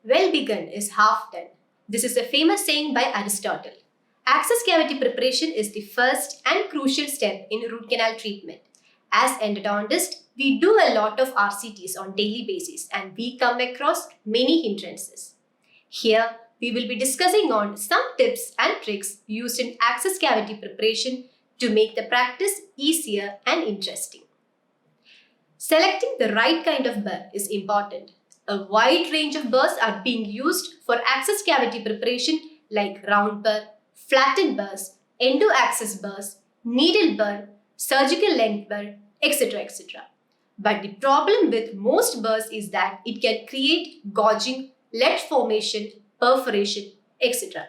Well begun is half done. This is a famous saying by Aristotle. Access cavity preparation is the first and crucial step in root canal treatment. As endodontists, we do a lot of RCTs on daily basis and we come across many hindrances. Here, we will be discussing on some tips and tricks used in access cavity preparation to make the practice easier and interesting. Selecting the right kind of burr is important. A wide range of burrs are being used for access cavity preparation like round burr, flattened burrs, endo-access burrs, needle burr, surgical length burr, etc. But the problem with most burrs is that it can create gouging, lead formation, perforation, etc.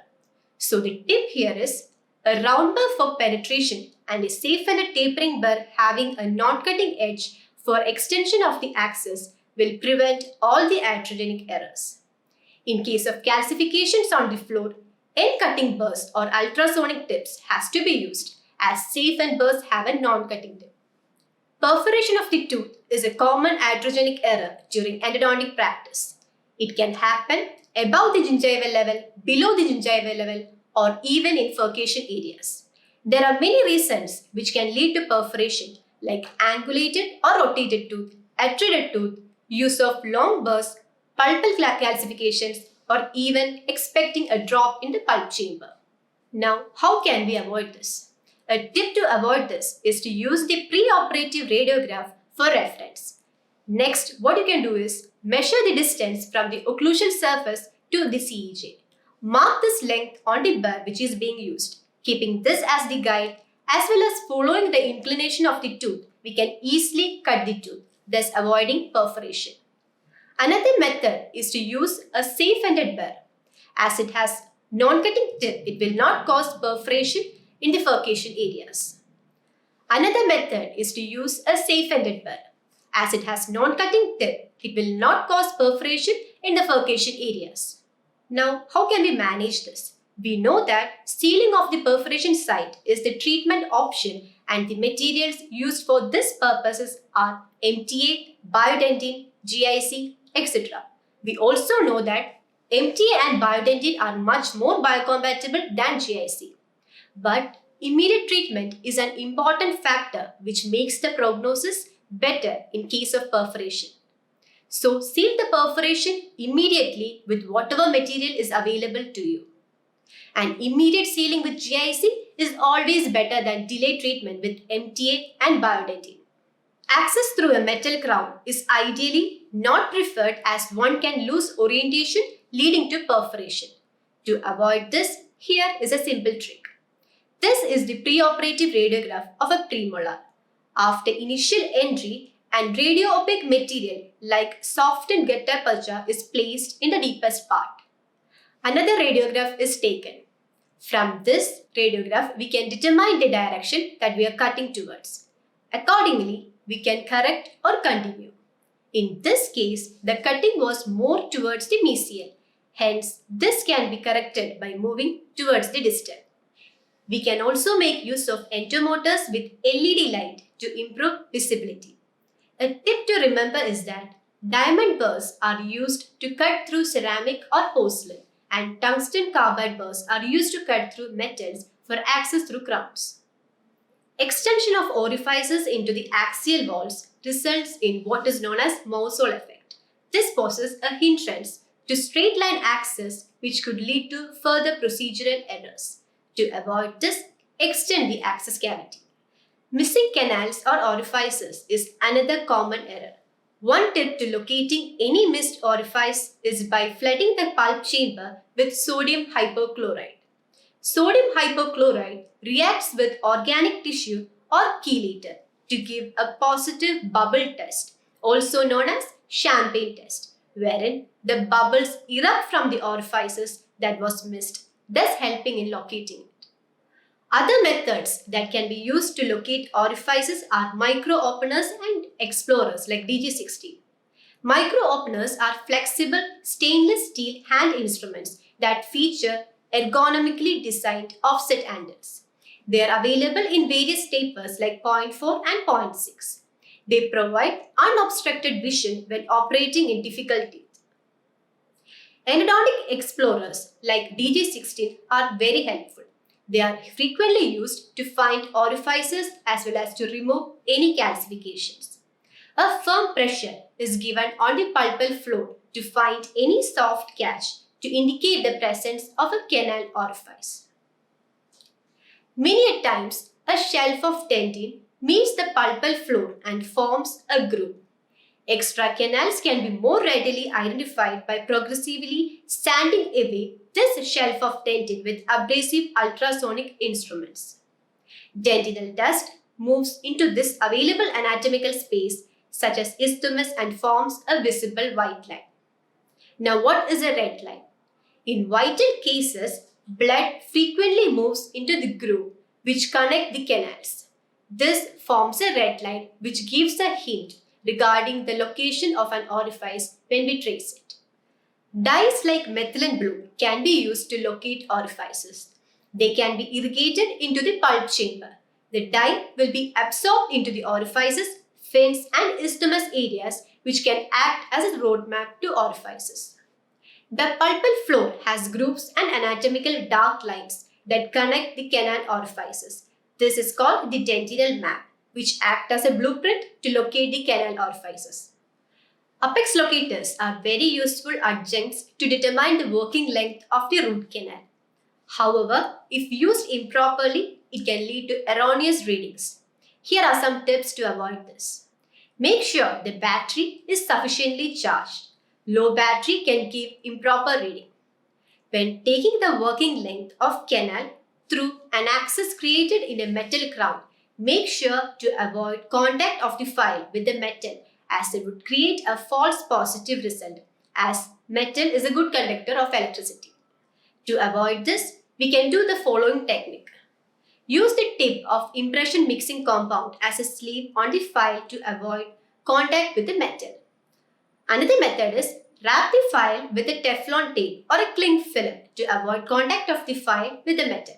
So the tip here is a round burr for penetration and a safe and a tapering burr having a non-cutting edge for extension of the axis will prevent all the iatrogenic errors. In case of calcifications on the floor, end cutting burrs or ultrasonic tips has to be used as safe and burrs have a non-cutting tip. Perforation of the tooth is a common iatrogenic error during endodontic practice. It can happen above the gingival level, below the gingival level, or even in furcation areas. There are many reasons which can lead to perforation like angulated or rotated tooth, attrided tooth, use of long burrs, pulpal calcifications, or even expecting a drop in the pulp chamber. Now, how can we avoid this? A tip to avoid this is to use the preoperative radiograph for reference. Next, what you can do is measure the distance from the occlusal surface to the CEJ. Mark this length on the burr which is being used. Keeping this as the guide as well as following the inclination of the tooth, we can easily cut the tooth, thus avoiding perforation. Another method is to use a safe-ended burr. As it has non-cutting tip, it will not cause perforation in the furcation areas. Another method is to use a safe-ended burr. As it has non-cutting tip, it will not cause perforation in the furcation areas. Now, how can we manage this? We know that sealing of the perforation site is the treatment option and the materials used for this purposes are MTA, biodentin, GIC, etc. We also know that MTA and biodentin are much more biocompatible than GIC. But immediate treatment is an important factor which makes the prognosis better in case of perforation. So seal the perforation immediately with whatever material is available to you. And immediate sealing with GIC is always better than delayed treatment with MTA and biodentin. Access through a metal crown is ideally not preferred as one can lose orientation leading to perforation. To avoid this, here is a simple trick. This is the preoperative radiograph of a premolar. After initial entry, and radio-opaque material like softened gutta-percha is placed in the deepest part. Another radiograph is taken. From this radiograph, we can determine the direction that we are cutting towards. Accordingly, we can correct or continue. In this case, the cutting was more towards the mesial. Hence, this can be corrected by moving towards the distal. We can also make use of entomotors with LED light to improve visibility. A tip to remember is that diamond burrs are used to cut through ceramic or porcelain, and tungsten carbide burrs are used to cut through metals for access through crowns. Extension of orifices into the axial walls results in what is known as Morsel effect. This poses a hindrance to straight line access which could lead to further procedural errors. To avoid this, extend the access cavity. Missing canals or orifices is another common error. One tip to locating any missed orifice is by flooding the pulp chamber with sodium hypochlorite. Sodium hypochlorite reacts with organic tissue or chelator to give a positive bubble test, also known as champagne test, wherein the bubbles erupt from the orifices that was missed, thus helping in locating it. Other methods that can be used to locate orifices are micro-openers and explorers like DG60. Micro-openers are flexible stainless steel hand instruments that feature ergonomically designed offset handles. They are available in various tapers like 0.4 and 0.6. They provide unobstructed vision when operating in difficult teeth. Endodontic explorers like DJ16 are very helpful. They are frequently used to find orifices as well as to remove any calcifications. A firm pressure is given on the pulpal floor to find any soft catch to indicate the presence of a canal orifice. Many a times, a shelf of dentin meets the pulpal floor and forms a groove. Extra canals can be more readily identified by progressively sanding away this shelf of dentin with abrasive ultrasonic instruments. Dentinal dust moves into this available anatomical space such as isthmus and forms a visible white line. Now, what is a red line? In vital cases, blood frequently moves into the groove which connect the canals. This forms a red line which gives a hint regarding the location of an orifice when we trace it. Dyes like methylene blue can be used to locate orifices. They can be irrigated into the pulp chamber. The dye will be absorbed into the orifices, fins and isthmus areas which can act as a roadmap to orifices. The pulpal floor has grooves and anatomical dark lines that connect the canal orifices. This is called the dentinal map, which act as a blueprint to locate the canal orifices. Apex locators are very useful adjuncts to determine the working length of the root canal. However, if used improperly, it can lead to erroneous readings. Here are some tips to avoid this. Make sure the battery is sufficiently charged. Low battery can give improper reading. When taking the working length of canal through an axis created in a metal crown, make sure to avoid contact of the file with the metal as it would create a false positive result, as metal is a good conductor of electricity. To avoid this, we can do the following technique. Use the tip of impression mixing compound as a sleeve on the file to avoid contact with the metal. Another method is wrap the file with a Teflon tape or a cling film to avoid contact of the file with the metal.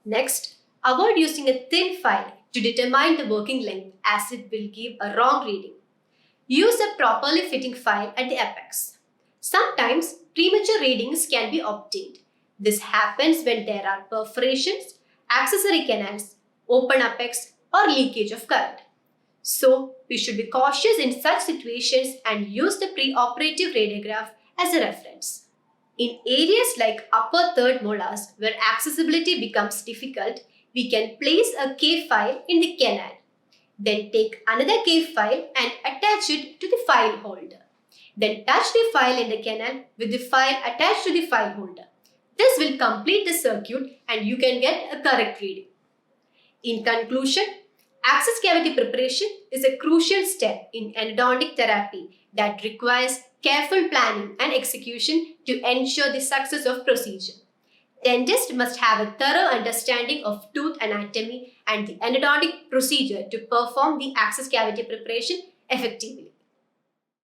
Next, avoid using a thin file to determine the working length as it will give a wrong reading. Use a properly fitting file at the apex. Sometimes premature readings can be obtained. This happens when there are perforations, accessory canals, open apex or leakage of current. So, we should be cautious in such situations and use the preoperative radiograph as a reference. In areas like upper third molars where accessibility becomes difficult, we can place a K file in the canal. Then take another K file and attach it to the file holder. Then touch the file in the canal with the file attached to the file holder. This will complete the circuit and you can get a correct reading. In conclusion, access cavity preparation is a crucial step in endodontic therapy that requires careful planning and execution to ensure the success of procedure. Dentists must have a thorough understanding of tooth anatomy and the endodontic procedure to perform the access cavity preparation effectively.